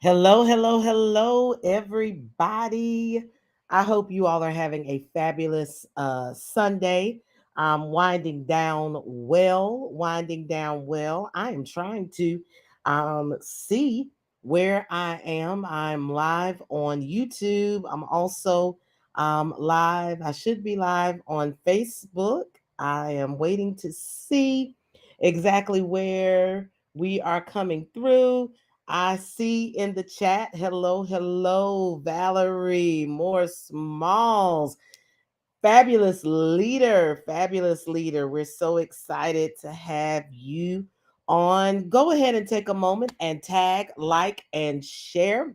Hello, hello, hello, everybody. I hope you all are having a fabulous Sunday. Winding down well, winding down well. I am trying to see where I am. I'm live on YouTube. I'm also live. I should be live on Facebook. I am waiting to see exactly where we are coming through. I see in the chat, hello, hello, Valerie, more smalls. Fabulous leader, fabulous leader. We're so excited to have you on. Go ahead and take a moment and tag, like, and share.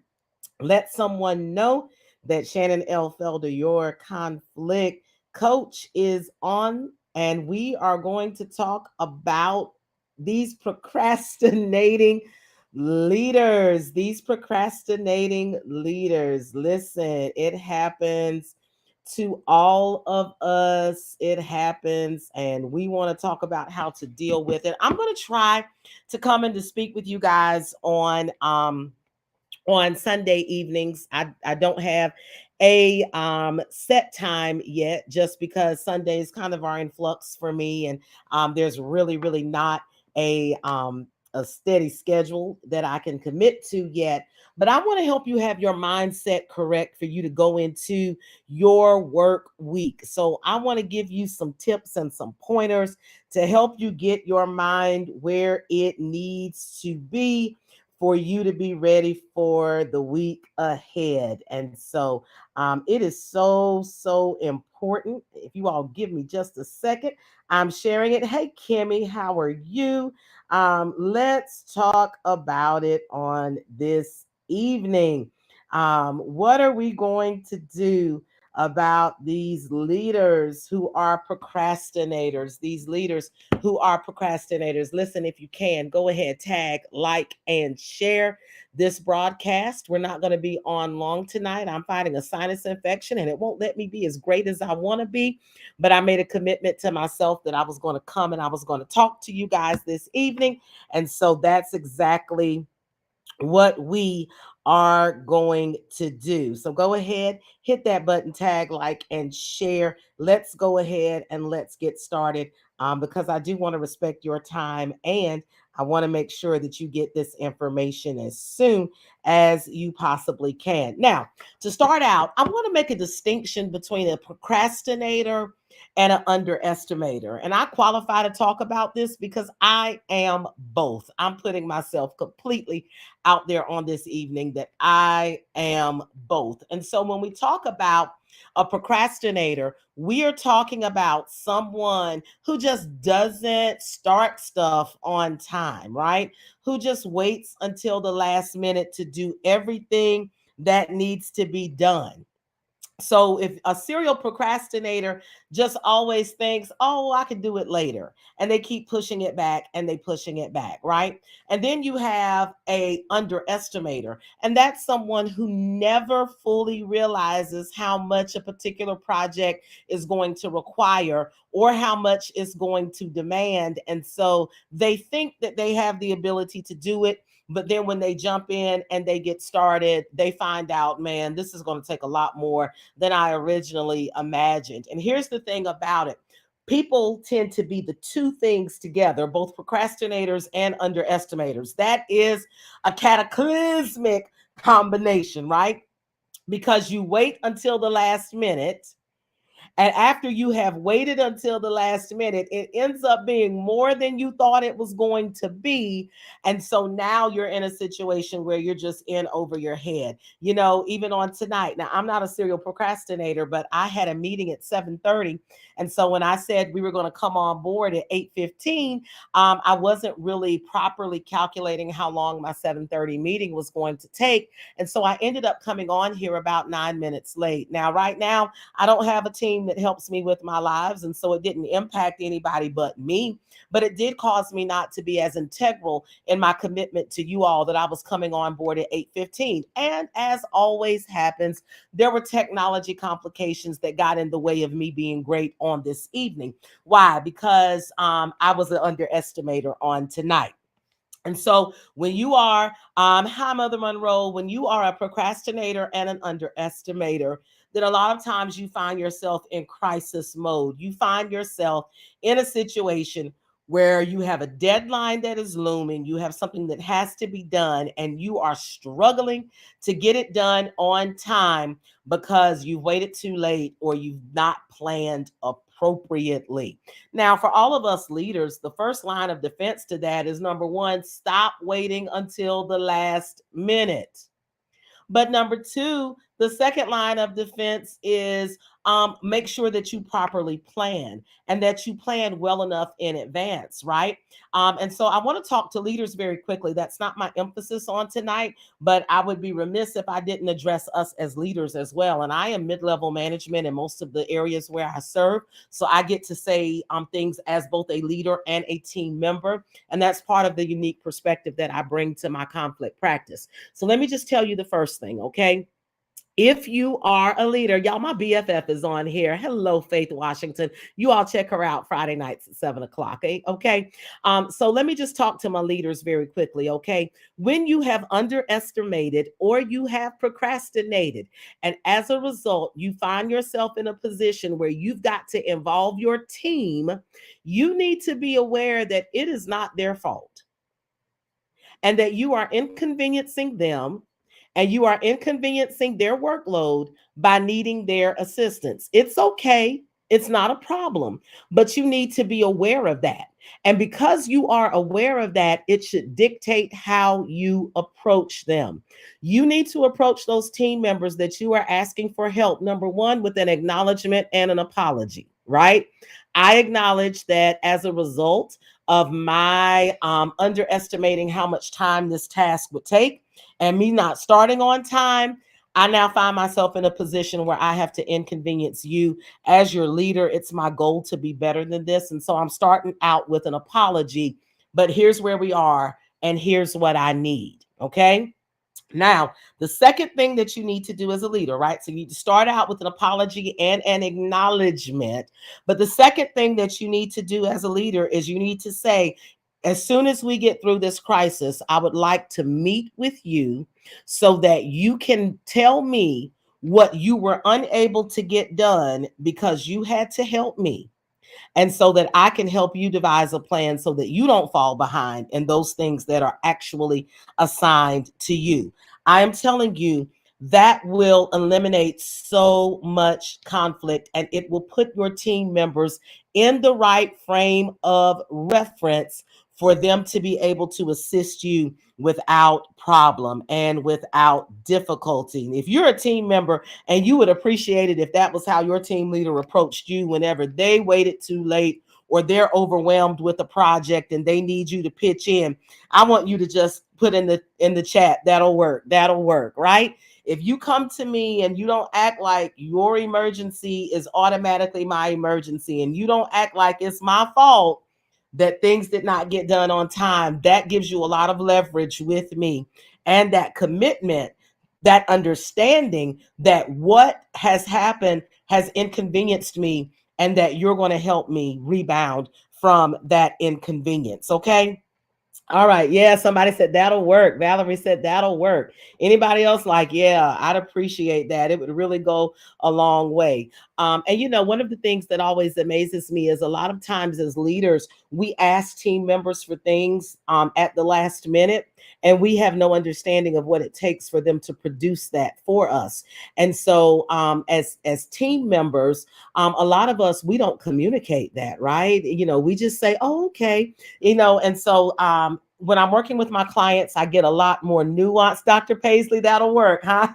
Let someone know that Shannon L. Felder, your conflict coach, is on, and we are going to talk about these procrastinating leaders. These procrastinating leaders. Listen, it happens to all of us. It happens, and we want to talk about how to deal with it. I'm going to try to come in to speak with you guys on Sunday evenings. I don't have a set time yet, just because Sundays kind of are in flux for me, and there's really not a a steady schedule that I can commit to yet. But I want to help you have your mindset correct for you to go into your work week. So I want to give you some tips and some pointers to help you get your mind where it needs to be for you to be ready for the week ahead. And so it is so important. If you all give me just a second, I'm sharing it. Hey, Kimmy, how are you? Let's talk about it on this evening. What are we going to do about these leaders who are procrastinators? These leaders who are procrastinators. Listen, if you can, go ahead, tag, like, and share this broadcast. We're not going to be on long tonight. I'm fighting a sinus infection and it won't let me be as great as I want to be. But I made a commitment to myself that I was going to come and I was going to talk to you guys this evening. And so that's exactly what we are going to do. So go ahead, hit that button, tag, like, and share. Let's go ahead and let's get started, because I do want to respect your time, and I want to make sure that you get this information as soon as you possibly can. Now, to start out, I want to make a distinction between a procrastinator and an underestimator. And I qualify to talk about this because I am both. I'm putting myself completely out there on this evening that I am both. And so when we talk about a procrastinator, we are talking about someone who just doesn't start stuff on time, right? Who just waits until the last minute to do everything that needs to be done. So if a serial procrastinator just always thinks, oh, I can do it later, and they keep pushing it back and they pushing it back, right? And then you have a underestimator, and that's someone who never fully realizes how much a particular project is going to require or how much it's going to demand. And so they think that they have the ability to do it, but then when they jump in and they get started, they find out, man, this is going to take a lot more than I originally imagined. And here's the thing about it: people tend to be the two things together, both procrastinators and underestimators. That is a cataclysmic combination, right? Because you wait until the last minute, and after you have waited until the last minute, it ends up being more than you thought it was going to be. And so now you're in a situation where you're just in over your head. You know, even on tonight. Now, I'm not a serial procrastinator, but I had a meeting at 7:30. And so when I said we were going to come on board at 8:15, I wasn't really properly calculating how long my 7:30 meeting was going to take. And so I ended up coming on here about 9 minutes late. Now, right now, I don't have a team that helps me with my lives, and so it didn't impact anybody but me. But it did cause me not to be as integral in my commitment to you all that I was coming on board at 8:15. And as always happens, there were technology complications that got in the way of me being great on this evening. Why? Because I was an underestimator on tonight. And so when you are, hi, Mother Monroe, when you are a procrastinator and an underestimator, then a lot of times you find yourself in crisis mode. You find yourself in a situation where you have a deadline that is looming, you have something that has to be done, and you are struggling to get it done on time because you've waited too late or you've not planned appropriately. Now, for all of us leaders, the first line of defense to that is number one, stop waiting until the last minute. But number two, the second line of defense is make sure that you properly plan and that you plan well enough in advance, right? And so I want to talk to leaders very quickly. That's not my emphasis on tonight, but I would be remiss if I didn't address us as leaders as well. And I am mid-level management in most of the areas where I serve. So I get to say things as both a leader and a team member. And that's part of the unique perspective that I bring to my conflict practice. So let me just tell you the first thing, okay? If you are a leader, y'all, my BFF is on here. Hello, Faith Washington. You all check her out Friday nights at 7 o'clock. Okay. So let me just talk to my leaders very quickly. Okay. When you have underestimated or you have procrastinated, and as a result, you find yourself in a position where you've got to involve your team, you need to be aware that it is not their fault and that you are inconveniencing them and you are inconveniencing their workload by needing their assistance. It's okay. It's not a problem, but you need to be aware of that. And because you are aware of that, it should dictate how you approach them. You need to approach those team members that you are asking for help, number one, with an acknowledgement and an apology, right? I acknowledge that as a result of my underestimating how much time this task would take and me not starting on time, I now find myself in a position where I have to inconvenience you as your leader. It's my goal to be better than this. And so I'm starting out with an apology, but here's where we are and here's what I need. Okay. Now, the second thing that you need to do as a leader, right? So you need to start out with an apology and an acknowledgement. But the second thing that you need to do as a leader is you need to say, as soon as we get through this crisis, I would like to meet with you so that you can tell me what you were unable to get done because you had to help me, and so that I can help you devise a plan so that you don't fall behind in those things that are actually assigned to you. I am telling you, that will eliminate so much conflict and it will put your team members in the right frame of reference for them to be able to assist you without problem and without difficulty. If you're a team member and you would appreciate it if that was how your team leader approached you whenever they waited too late or they're overwhelmed with a project and they need you to pitch in, I want you to just put in the chat, that'll work, right? If you come to me and you don't act like your emergency is automatically my emergency and you don't act like it's my fault that things did not get done on time, that gives you a lot of leverage with me and that commitment, that understanding that what has happened has inconvenienced me and that you're going to help me rebound from that inconvenience. Okay. All right. Yeah. Somebody said that'll work. Valerie said that'll work. Anybody else like, yeah, I'd appreciate that. It would really go a long way. And one of the things that always amazes me is a lot of times as leaders, we ask team members for things at the last minute, and we have no understanding of what it takes for them to produce that for us. And so as team members, a lot of us, we don't communicate that, right? We just say, oh, okay, and so when I'm working with my clients, I get a lot more nuance. Dr. Paisley, that'll work, huh?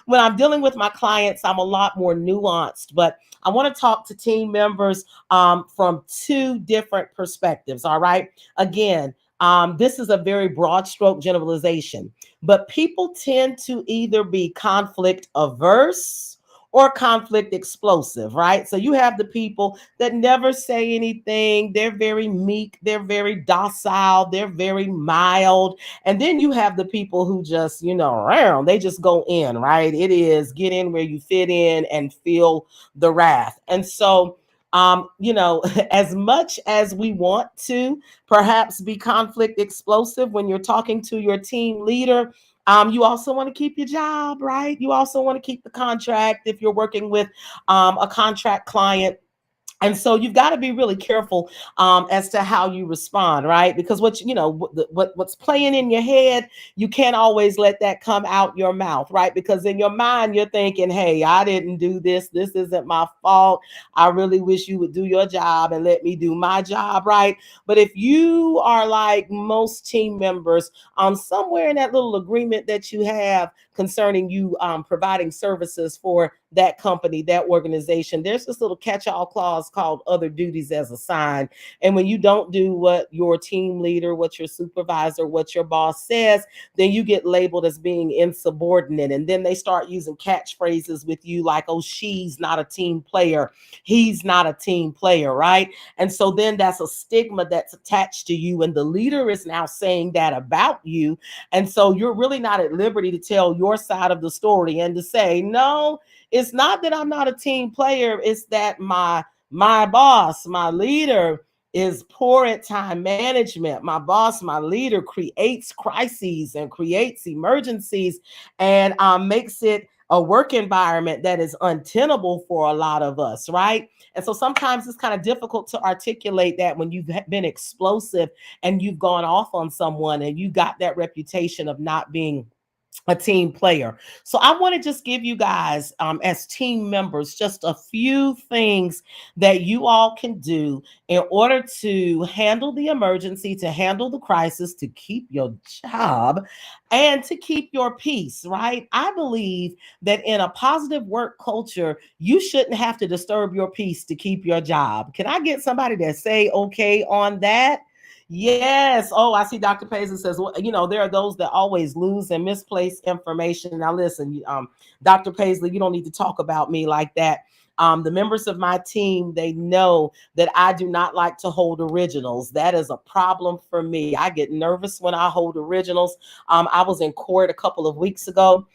When I'm dealing with my clients, I'm a lot more nuanced, but I want to talk to team members from two different perspectives. All right. Again, this is a very broad stroke generalization, but people tend to either be conflict averse or conflict explosive, right? So you have the people that never say anything. They're very meek. They're very docile. They're very mild. And then you have the people who just, they just go in, right? It is get in where you fit in and feel the wrath. And so as much as we want to perhaps be conflict explosive when you're talking to your team leader, you also want to keep your job, right? You also want to keep the contract if you're working with a contract client. And so you've got to be really careful as to how you respond, right? Because what's playing in your head, you can't always let that come out your mouth, right? Because in your mind you're thinking, hey, I didn't do this, this isn't my fault, I really wish you would do your job and let me do my job, right? But if you are like most team members, somewhere in that little agreement that you have concerning you providing services for that company, that organization, there's this little catch-all clause called other duties as assigned. And when you don't do what your team leader, what your supervisor, what your boss says, then you get labeled as being insubordinate. And then they start using catchphrases with you like, oh, she's not a team player, he's not a team player, right? And so then that's a stigma that's attached to you. And the leader is now saying that about you. And so you're really not at liberty to tell your side of the story and to say, no, it's not that I'm not a team player. It's that my boss, my leader is poor at time management. My boss, my leader creates crises and creates emergencies and makes it a work environment that is untenable for a lot of us, right? And so sometimes it's kind of difficult to articulate that when you've been explosive and you've gone off on someone and you got that reputation of not being a team player. So I want to just give you guys, as team members, just a few things that you all can do in order to handle the emergency, to handle the crisis, to keep your job, and to keep your peace, right? I believe that in a positive work culture, you shouldn't have to disturb your peace to keep your job. Can I get somebody to say okay on that? Yes. Oh, I see Dr. Paisley says, well, there are those that always lose and misplace information. Now, listen, Dr. Paisley, you don't need to talk about me like that. The members of my team, they know that I do not like to hold originals. That is a problem for me. I get nervous when I hold originals. I was in court a couple of weeks ago,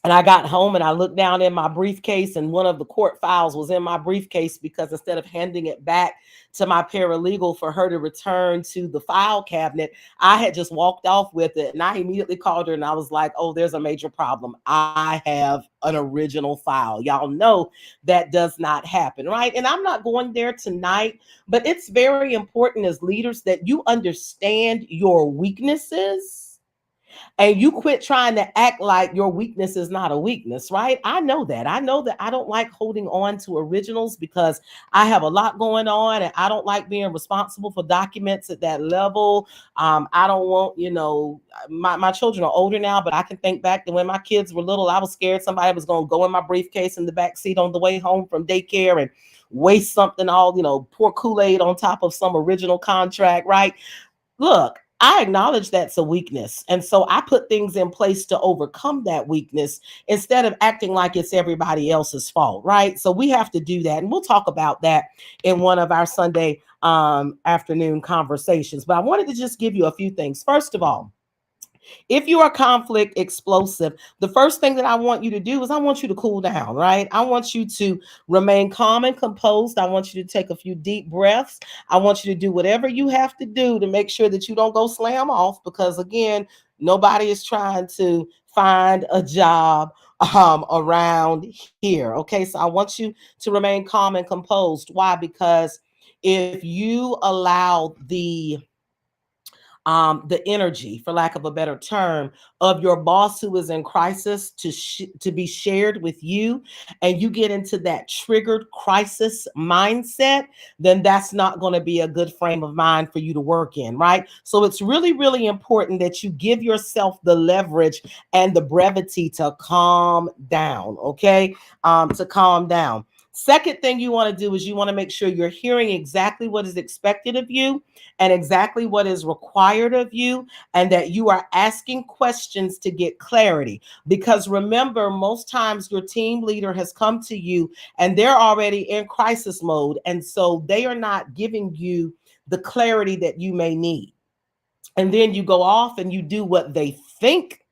and I got home and I looked down in my briefcase, and one of the court files was in my briefcase because instead of handing it back to my paralegal for her to return to the file cabinet, I had just walked off with it. And I immediately called her and I was like, oh, there's a major problem. I have an original file. Y'all know that does not happen, right? And I'm not going there tonight, but it's very important as leaders that you understand your weaknesses and you quit trying to act like your weakness is not a weakness, right? I know that. I know that I don't like holding on to originals because I have a lot going on and I don't like being responsible for documents at that level. I don't want, my children are older now, but I can think back to when my kids were little. I was scared somebody was going to go in my briefcase in the back seat on the way home from daycare and waste something, all, pour Kool-Aid on top of some original contract, right? Look, I acknowledge that's a weakness. And so I put things in place to overcome that weakness instead of acting like it's everybody else's fault, right? So we have to do that. And we'll talk about that in one of our Sunday afternoon conversations. But I wanted to just give you a few things. First of all, if you are conflict explosive, the first thing that I want you to do is I want you to cool down, right? I want you to remain calm and composed. I want you to take a few deep breaths. I want you to do whatever you have to do to make sure that you don't go slam off because, again, nobody is trying to find a job around here. Okay, so I want you to remain calm and composed. Why? Because if you allow the energy, for lack of a better term, of your boss who is in crisis to be shared with you, and you get into that triggered crisis mindset, then that's not going to be a good frame of mind for you to work in, right? So it's really, really important that you give yourself the leverage and the brevity to calm down, okay? To calm down. Second thing you want to do is you want to make sure you're hearing exactly what is expected of you and exactly what is required of you, and that you are asking questions to get clarity. Because remember, most times your team leader has come to you and they're already in crisis mode. And so they are not giving you the clarity that you may need. And then you go off and you do what they think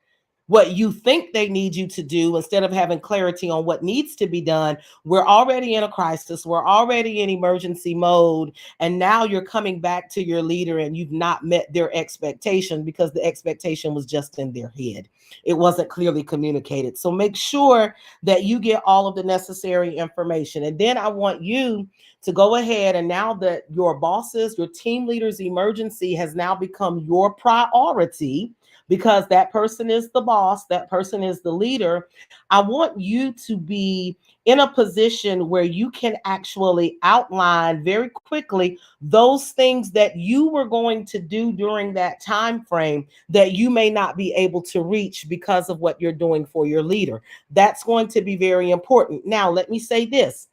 what you think they need you to do instead of having clarity on what needs to be done. We're already in a crisis. We're already in emergency mode. And now you're coming back to your leader and you've not met their expectation because the expectation was just in their head. It wasn't clearly communicated. So make sure that you get all of the necessary information. And then I want you to go ahead, and now that your bosses, your team leader's emergency has now become your priority, because that person is the boss, that person is the leader, I want you to be in a position where you can actually outline very quickly those things that you were going to do during that time frame that you may not be able to reach because of what you're doing for your leader. That's going to be very important. Now, let me say this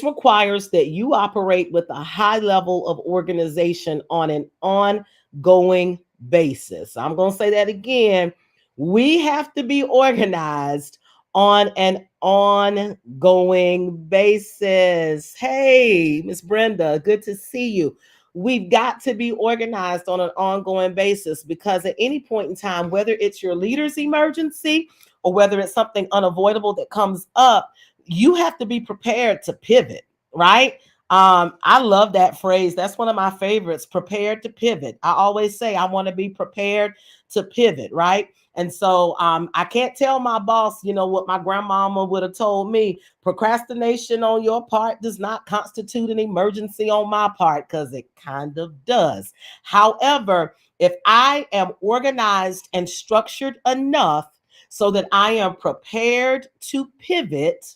requires that you operate with a high level of organization on an ongoing basis. I'm going to say that again. We have to be organized on an ongoing basis. Hey, Miss Brenda, good to see you. We've got to be organized on an ongoing basis because at any point in time, whether it's your leader's emergency or whether it's something unavoidable that comes up, you have to be prepared to pivot, right? I love that phrase. That's one of my favorites, prepared to pivot. I always say I want to be prepared to pivot, right? And so I can't tell my boss, what my grandmama would have told me. Procrastination on your part does not constitute an emergency on my part, because it kind of does. However, if I am organized and structured enough so that I am prepared to pivot,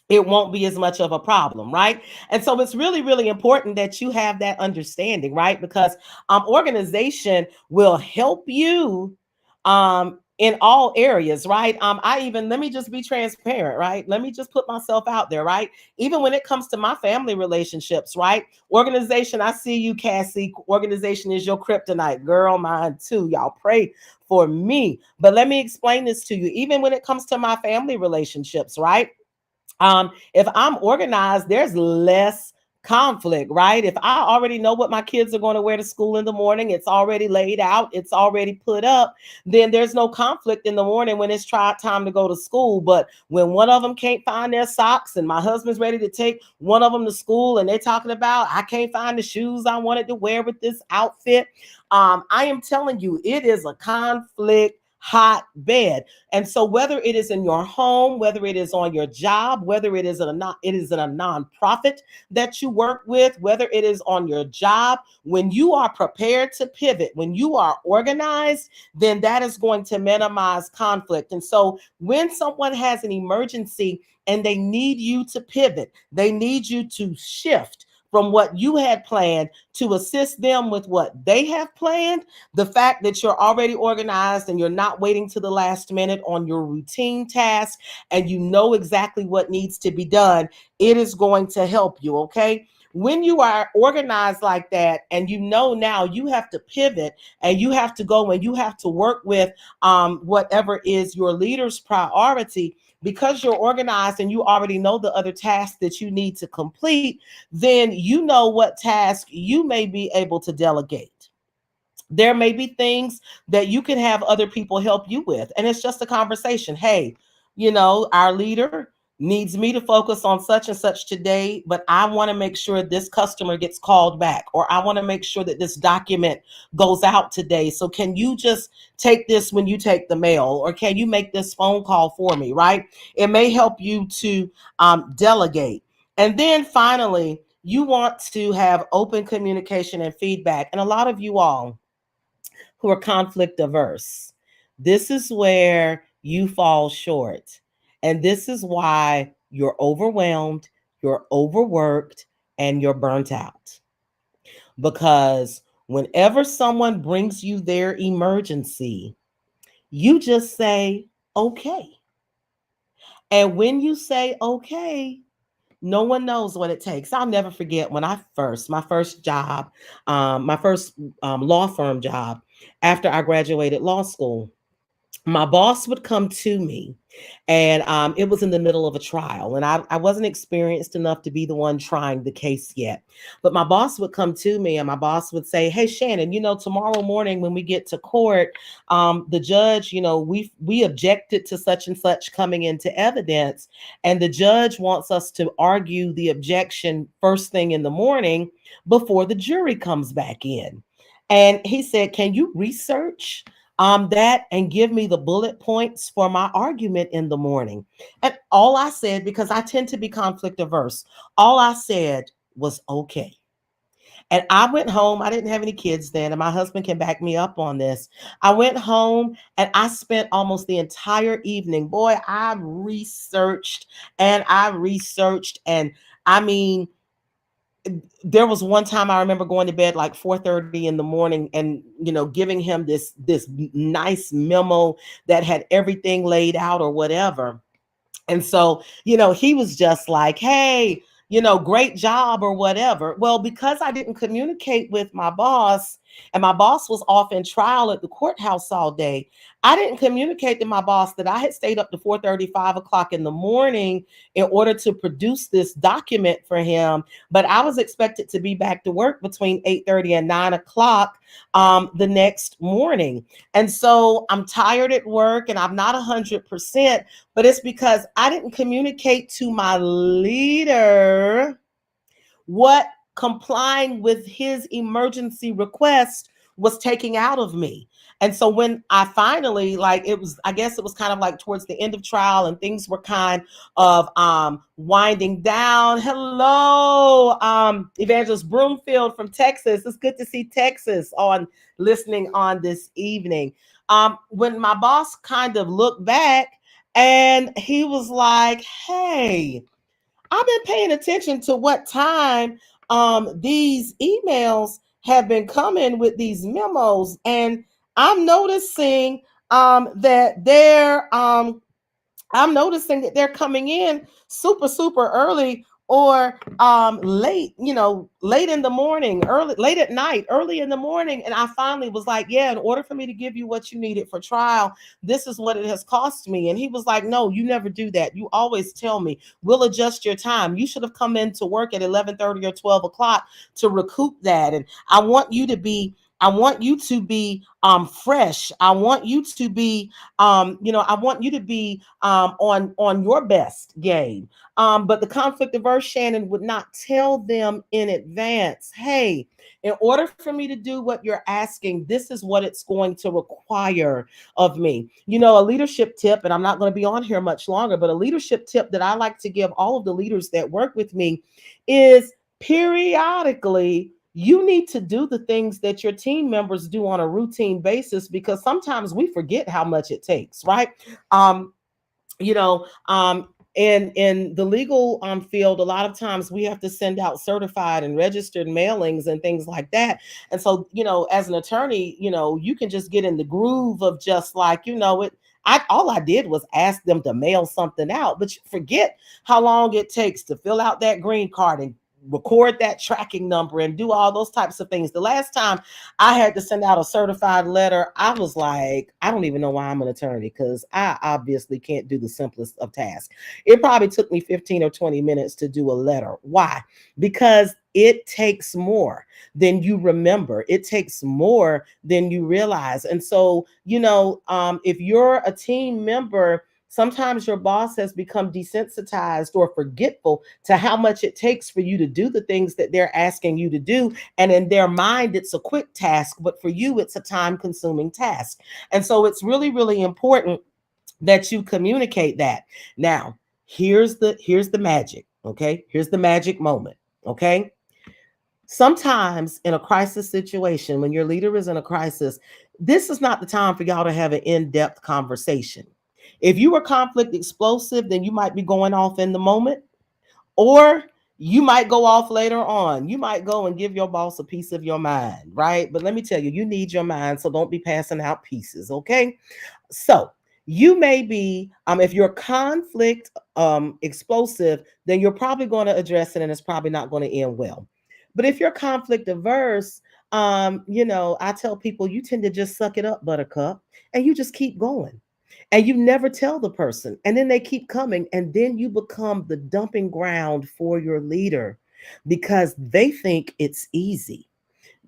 it won't be as much of a problem, right? And so it's really, really important that you have that understanding, right? Because organization will help you in all areas, right? Let me just be transparent, right? Let me just put myself out there, right? Even when it comes to my family relationships, right? Organization, I see you, Cassie. Organization is your kryptonite, girl. Mine too. Y'all pray for me. But let me explain this to you. Even when it comes to my family relationships, right? If I'm organized, there's less conflict, right? If I already know what my kids are going to wear to school in the morning, it's already laid out, it's already put up, then there's no conflict in the morning when it's time to go to school. But when one of them can't find their socks and my husband's ready to take one of them to school and they're talking about, I can't find the shoes I wanted to wear with this outfit, I am telling you, it is a conflict hotbed. And so whether it is in your home, whether it is on your job, whether it is in a nonprofit that you work with, whether it is on your job, when you are prepared to pivot, when you are organized, then that is going to minimize conflict. And so when someone has an emergency and they need you to pivot, they need you to shift from what you had planned to assist them with what they have planned. The fact that you're already organized and you're not waiting to the last minute on your routine task and you know exactly what needs to be done, it is going to help you, okay? When you are organized like that and you know now you have to pivot and you have to go and you have to work with whatever is your leader's priority, because you're organized and you already know the other tasks that you need to complete, then you know what task you may be able to delegate. There may be things that you can have other people help you with. And it's just a conversation. Hey, our leader needs me to focus on such and such today, but I want to make sure this customer gets called back, or I want to make sure that this document goes out today. So can you just take this when you take the mail, or can you make this phone call for me, right? It may help you to delegate. And then finally, you want to have open communication and feedback. And a lot of you all who are conflict averse, this is where you fall short. And this is why you're overwhelmed, you're overworked, and you're burnt out. Because whenever someone brings you their emergency, you just say, okay. And when you say, okay, no one knows what it takes. I'll never forget when my first job, my first law firm job after I graduated law school. my boss would come to me, and it was in the middle of a trial, and I wasn't experienced enough to be the one trying the case yet. But my boss would come to me, and my boss would say, "Hey, Shannon, tomorrow morning when we get to court, the judge, we objected to such and such coming into evidence, and the judge wants us to argue the objection first thing in the morning before the jury comes back in." And he said, "Can you research that and give me the bullet points for my argument in the morning?" And all I said, because I tend to be conflict averse, all I said was okay. And I went home. I didn't have any kids then, and my husband can back me up on this. I went home and I spent almost the entire evening. Boy, I researched and I researched. And I mean, there was one time I remember going to bed like 4:30 in the morning, and giving him this nice memo that had everything laid out or whatever. And so, he was just like, "Hey, great job," or whatever. Well, because I didn't communicate with my boss, and my boss was off in trial at the courthouse all day, I didn't communicate to my boss that I had stayed up to 4:30, 5 o'clock in the morning in order to produce this document for him. But I was expected to be back to work between 8:30 and 9 o'clock the next morning. And so I'm tired at work and I'm not 100%, but it's because I didn't communicate to my leader what complying with his emergency request was taking out of me. And so when I finally, like, I guess it was kind of like towards the end of trial and things were kind of winding down. Hello, Evangelist Broomfield from Texas. It's good to see Texas on listening on this evening. When my boss kind of looked back and he was like, "Hey, I've been paying attention to what time these emails have been coming with these memos, and I'm noticing that I'm noticing that they're coming in super, super early or late, late in the morning, early, late at night, early in the morning." And I finally was like, "Yeah, in order for me to give you what you needed for trial, this is what it has cost me." And he was like, "No, you never do that. You always tell me we'll adjust your time. You should have come into work at 11:30 or 12 o'clock to recoup that. And I want you to be fresh. I want you to be I want you to be on your best game." But the conflict averse Shannon would not tell them in advance, "Hey, in order for me to do what you're asking, this is what it's going to require of me." A leadership tip, and I'm not going to be on here much longer, but a leadership tip that I like to give all of the leaders that work with me is periodically you need to do the things that your team members do on a routine basis, because sometimes we forget how much it takes, right? Um, you know, um, in the legal field, a lot of times we have to send out certified and registered mailings and things like that. And so, as an attorney, you can just get in the groove of just like, it. All I did was ask them to mail something out, but you forget how long it takes to fill out that green card and record that tracking number and do all those types of things. The last time I had to send out a certified letter, I was like, I don't even know why I'm an attorney, because I obviously can't do the simplest of tasks. It probably took me 15 or 20 minutes to do a letter. Why? Because it takes more than you remember. It takes more than you realize. And so, if you're a team member, sometimes your boss has become desensitized or forgetful to how much it takes for you to do the things that they're asking you to do. And in their mind, it's a quick task, but for you, it's a time consuming task. And so it's really, really important that you communicate that. Now, here's the magic. Okay. Here's the magic moment. Okay. Sometimes in a crisis situation, when your leader is in a crisis, this is not the time for y'all to have an in-depth conversation. If you are conflict explosive, then you might be going off in the moment, or you might go off later on. You might go and give your boss a piece of your mind, right? But let me tell you, you need your mind, so don't be passing out pieces, okay? So you may be, if you're conflict explosive, then you're probably going to address it and it's probably not going to end well. But if you're conflict averse, I tell people you tend to just suck it up, buttercup, and you just keep going. and you never tell the person, and then they keep coming, and then you become the dumping ground for your leader because they think it's easy.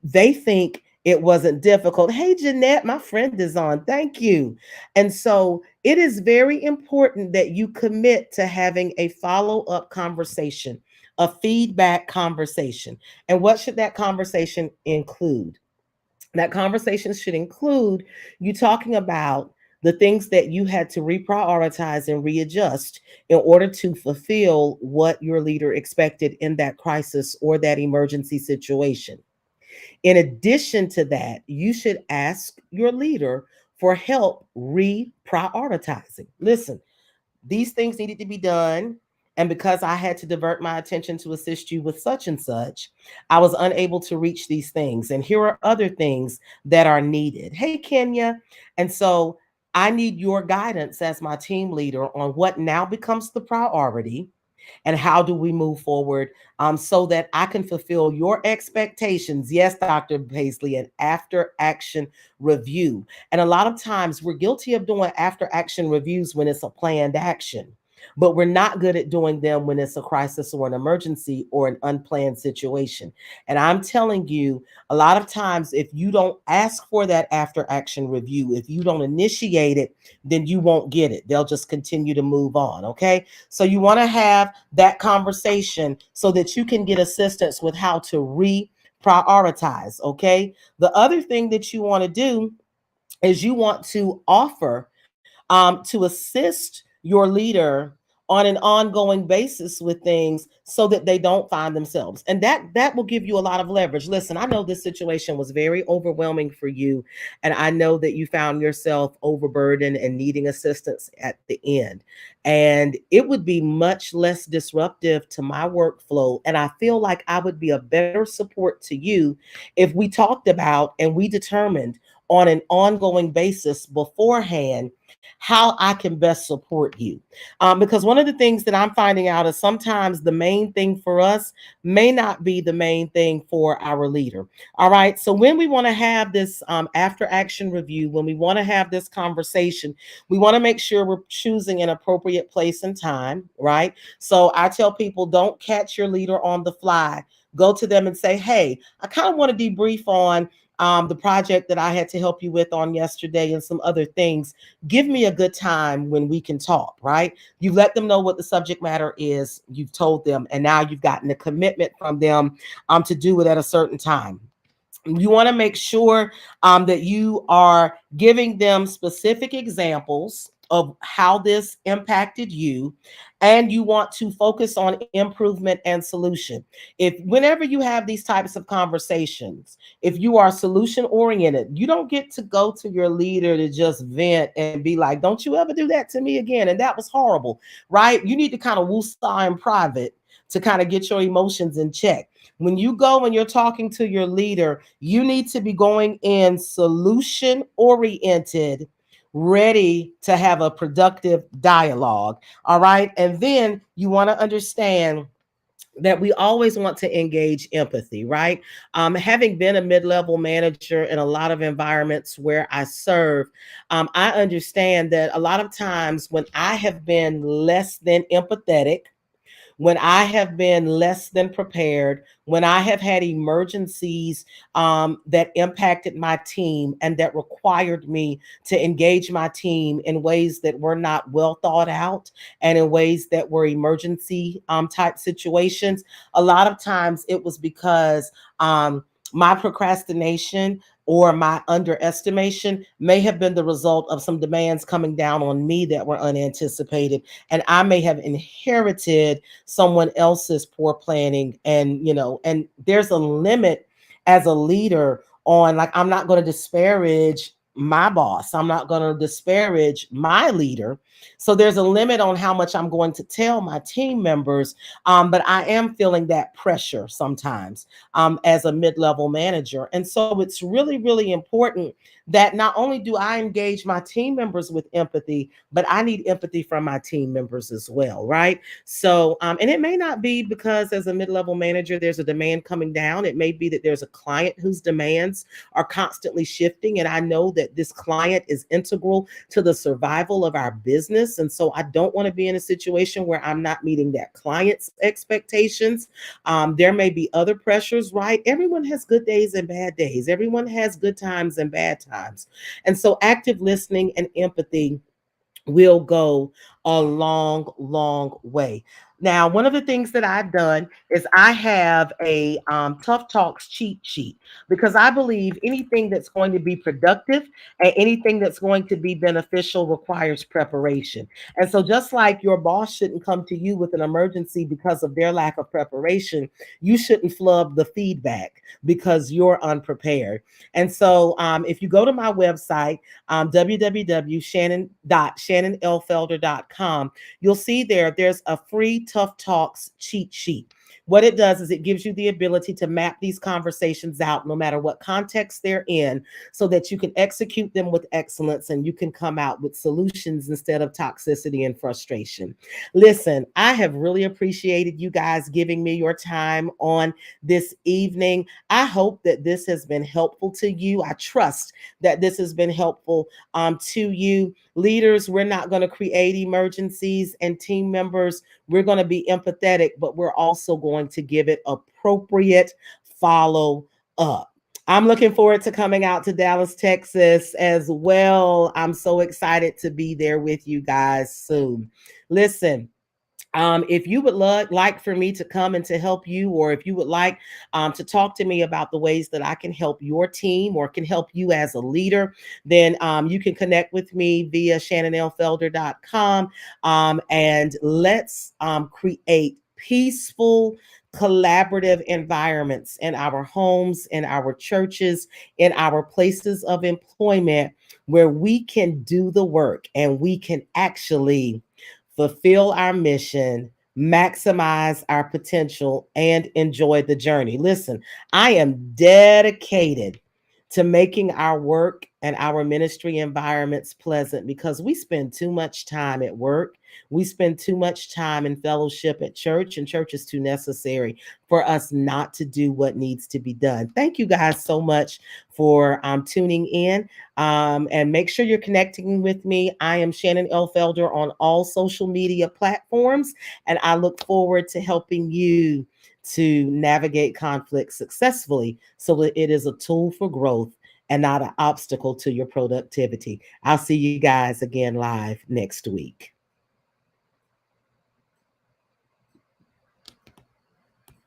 They think it wasn't difficult. Hey, Jeanette, my friend is on. Thank you. And so it is very important that you commit to having a follow up conversation, a feedback conversation. And what should that conversation include? That conversation should include you talking about the things that you had to reprioritize and readjust in order to fulfill what your leader expected in that crisis or that emergency situation. In addition to that, you should ask your leader for help reprioritizing. Listen, these things needed to be done. And because I had to divert my attention to assist you with such and such, I was unable to reach these things. And here are other things that are needed. Hey, Kenya. And so I need your guidance as my team leader on what now becomes the priority and how do we move forward, so that I can fulfill your expectations. Yes, Dr. Paisley, an after action review. And a lot of times we're guilty of doing after action reviews when it's a planned action, but we're not good at doing them when it's a crisis or an emergency or an unplanned situation. And I'm telling you, a lot of times, if you don't ask for that after action review, if you don't initiate it, then you won't get it. They'll just continue to move on. Okay. So you want to have that conversation so that you can get assistance with how to reprioritize. Okay. The other thing that you want to do is you want to offer, to assist your leader on an ongoing basis with things so that they don't find themselves, and that will give you a lot of leverage. Listen, I know this situation was very overwhelming for you, and I know that you found yourself overburdened and needing assistance at the end, and it would be much less disruptive to my workflow, and I feel like I would be a better support to you if we talked about and we determined on an ongoing basis beforehand how I can best support you. Because one of the things that I'm finding out is sometimes the main thing for us may not be the main thing for our leader. All right. So when we want to have this after action review, when we want to have this conversation, we want to make sure we're choosing an appropriate place and time. Right. So I tell people, don't catch your leader on the fly. Go to them and say, hey, I kind of want to debrief on the project that I had to help you with on yesterday and some other things. Give me a good time when we can talk, right? You let them know what the subject matter is. You've told them, and now you've gotten a commitment from them to do it at a certain time. You want to make sure that you are giving them specific examples of how this impacted you, and you want to focus on improvement and solution. If whenever you have these types of conversations, if you are solution oriented, you don't get to go to your leader to just vent and be like, don't you ever do that to me again, and that was horrible, right? You need to kind of woosah in private to kind of get your emotions in check. When you go and you're talking to your leader, you need to be going in solution oriented, ready to have a productive dialogue. All right. And then you want to understand that we always want to engage empathy, right? Having been a mid level manager in a lot of environments where I serve, I understand that a lot of times when I have been less than empathetic, when I have been less than prepared, when I have had emergencies that impacted my team and that required me to engage my team in ways that were not well thought out and in ways that were emergency type situations, a lot of times it was because my procrastination or my underestimation may have been the result of some demands coming down on me that were unanticipated. And I may have inherited someone else's poor planning. And, and there's a limit as a leader on, like, I'm not going to disparage my boss. I'm not going to disparage my leader. So there's a limit on how much I'm going to tell my team members. But I am feeling that pressure sometimes as a mid-level manager. And so it's really, really important that not only do I engage my team members with empathy, but I need empathy from my team members as well, right? So, and it may not be because as a mid-level manager, there's a demand coming down. It may be that there's a client whose demands are constantly shifting, and I know that this client is integral to the survival of our business. And so I don't want to be in a situation where I'm not meeting that client's expectations. There may be other pressures, right? Everyone has good days and bad days. Everyone has good times and bad times. And so active listening and empathy will go a long, long way. Now, one of the things that I've done is I have a Tough Talks cheat sheet because I believe anything that's going to be productive and anything that's going to be beneficial requires preparation. And so, just like your boss shouldn't come to you with an emergency because of their lack of preparation, you shouldn't flub the feedback because you're unprepared. And so, if you go to my website, www.shannonlfelder.com, you'll see there's a free Tough Talks cheat sheet. What it does is it gives you the ability to map these conversations out no matter what context they're in so that you can execute them with excellence and you can come out with solutions instead of toxicity and frustration. Listen, I have really appreciated you guys giving me your time on this evening. I hope that this has been helpful to you. I trust that this has been helpful to you. Leaders, we're not going to create emergencies, and team members, we're going to be empathetic, but we're also going to give it appropriate follow up. I'm looking forward to coming out to Dallas, Texas as well. I'm so excited to be there with you guys soon. Listen, if you would like for me to come and to help you, or if you would like to talk to me about the ways that I can help your team or can help you as a leader, then you can connect with me via shannonlfelder.com, and let's create peaceful, collaborative environments in our homes, in our churches, in our places of employment where we can do the work and we can actually fulfill our mission, maximize our potential, and enjoy the journey. Listen, I am dedicated to making our work and our ministry environments pleasant because we spend too much time at work. We spend too much time in fellowship at church, and church is too necessary for us not to do what needs to be done. Thank you guys so much for tuning in. And make sure you're connecting with me. I am Shannon L. Felder on all social media platforms, and I look forward to helping you to navigate conflict successfully so that it is a tool for growth and not an obstacle to your productivity. I'll see you guys again live next week.